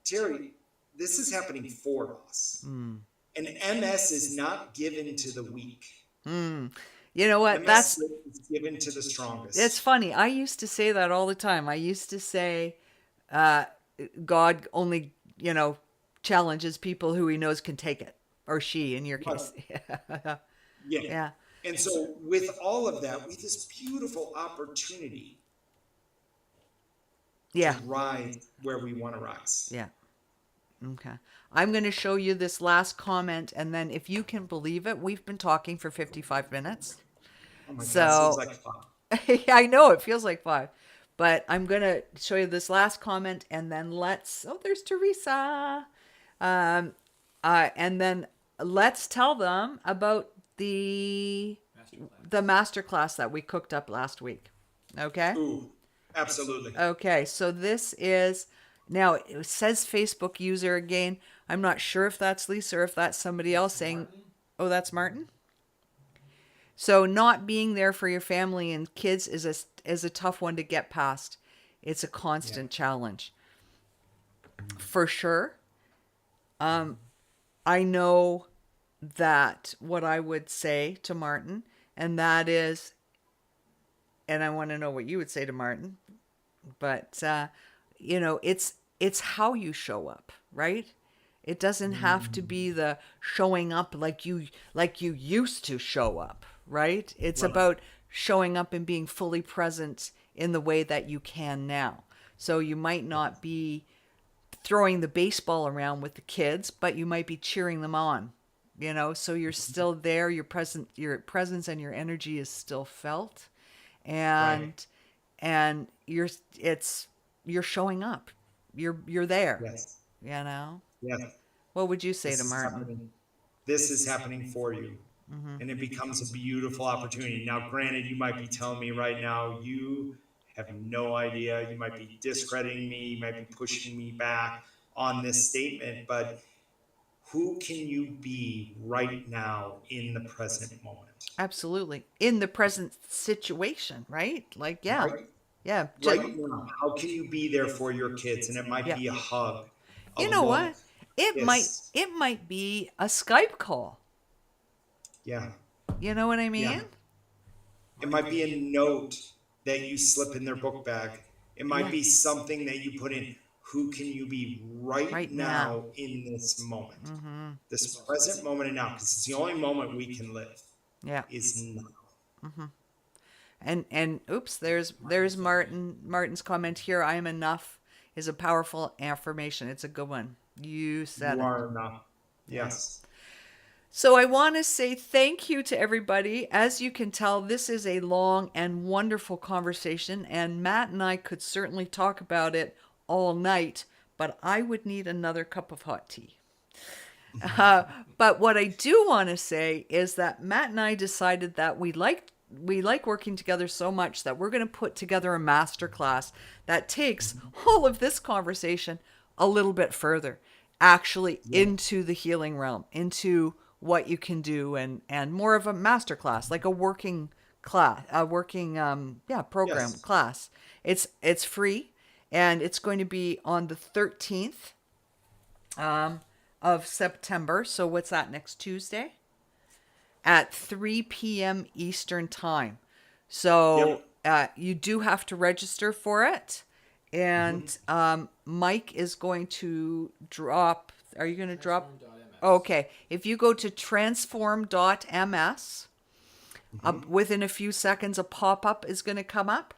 Teri, this is happening for us. And MS is not given to the weak. You know what? MS is given to the strongest. It's funny. I used to say that all the time. I used to say, God only, challenges people who he knows can take it, or she, in your case. Yeah. And so with all of that, we have this beautiful opportunity Yeah. to rise where we want to rise. Yeah. Okay. I'm going to show you this last comment, and then if you can believe it, we've been talking for 55 minutes. Oh my So- God, seems like fun. Yeah, I know it feels like 5, but I'm going to show you this last comment, and then there's Teresa. And then let's tell them about the masterclass that we cooked up last week. Okay? Ooh, absolutely. Okay, so this is, now it says Facebook user again. I'm not sure if that's Lisa or if that's somebody else saying, oh, that's Martin? So not being there for your family and kids is a tough one to get past. It's a constant challenge. For sure. I know that what I would say to Martin, and that is, and I want to know what you would say to Martin, but it's how you show up, right? It doesn't have to be the showing up like you used to show up, right? It's about showing up and being fully present in the way that you can now. So you might not be throwing the baseball around with the kids, but you might be cheering them on, so you're still there, your presence and your energy is still felt, and Right. and you're showing up. You're there, Yes. you know. Yes. What would you say This to is Martin? happening. This is happening for you. And it becomes a beautiful opportunity. Now, granted, you might be telling me right now, you have no idea. You might be discrediting me. You might be pushing me back on this statement. But who can you be right now in the present moment? Absolutely, in the present situation, right? Like, yeah, Right, yeah, right now. How can you be there for your kids? And it might yeah. be a hug, a You know look, what? It might kiss. it might be a Skype call. Yeah. You know what I mean? Yeah. It might be a note that you slip in their book bag. It might Yeah. be something that you put in. Who can you be right Right now. now in this moment? This present moment and now, because it's the only moment we can live Yeah. is now. And oops, there's Martin's comment here. I am enough is a powerful affirmation. It's a good one. You said You it. are enough. Yeah. Yes. So I want to say thank you to everybody. As you can tell, this is a long and wonderful conversation, and Matt and I could certainly talk about it all night, but I would need another cup of hot tea. But what I do want to say is that Matt and I decided that we like working together so much that we're going to put together a masterclass that takes all of this conversation a little bit further, actually Yeah. into the healing realm, into what you can do, and more of a masterclass, like a working class, a working program Yes. class. It's free, and it's going to be on the 13th of September. So what's that, next Tuesday? At 3 p.m. Eastern Time. So you do have to register for it. And Mike is going to drop. Are you going to drop? Transform.ms. Okay. If you go to transform.ms, within a few seconds, a pop up is going to come up.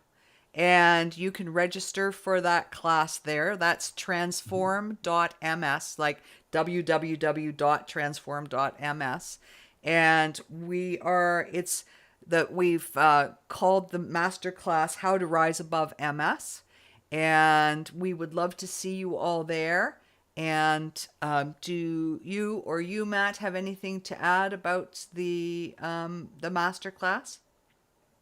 And you can register for that class there. That's transform.ms, like www.transform.ms. And we've called the masterclass How to Rise Above MS. And we would love to see you all there. And do you, Matt, have anything to add about the masterclass?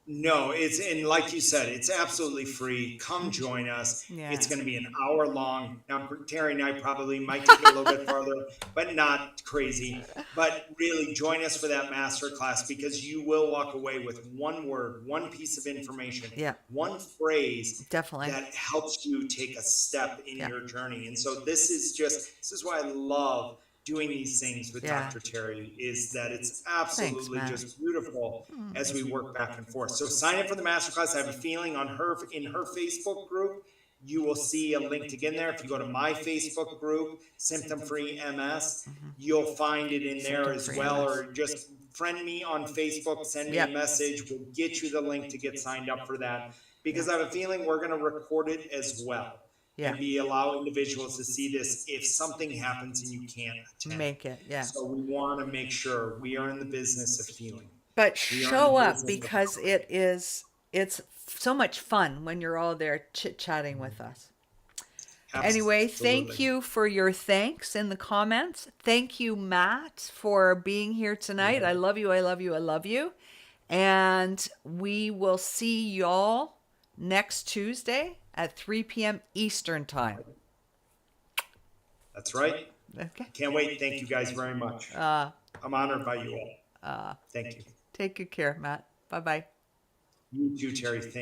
No, and like you said, it's absolutely free. Come join us. Yeah. It's going to be an hour long. Now, Terry and I probably might take it a little bit farther, but not crazy. But really, join us for that master class, because you will walk away with one word, one piece of information, Yeah. one phrase Definitely. that helps you take a step in Yeah. your journey. And so this is why I love doing these things with Yeah. Dr. Terry, is that it's absolutely Matt. just beautiful as we work back and forth. So sign up for the masterclass. I have a feeling in her Facebook group, you will see a link to get in there. If you go to my Facebook group, Symptom Free MS, you'll find it in there as Symptom-free well. MS. Or just friend me on Facebook, send me Yep. a message. We'll get you the link to get signed up for that, because I have a feeling we're going to record it as well. Yeah. And allow individuals to see this if something happens and you can't attend. Make it, yeah. So we want to make sure we are in the business of healing. But We are in show the up, business of because healing. it's so much fun when you're all there chit-chatting with us. Anyway, thank Absolutely. you for your thanks in the comments. Thank you, Matt, for being here tonight. I love you, I love you, I love you. And we will see y'all next Tuesday at 3 p.m. Eastern Time. That's right. Okay. Can't wait. Thank you guys very much. I'm honored by you all. Thank you. Take good care, Matt. Bye-bye. You too, Terry. Thank you.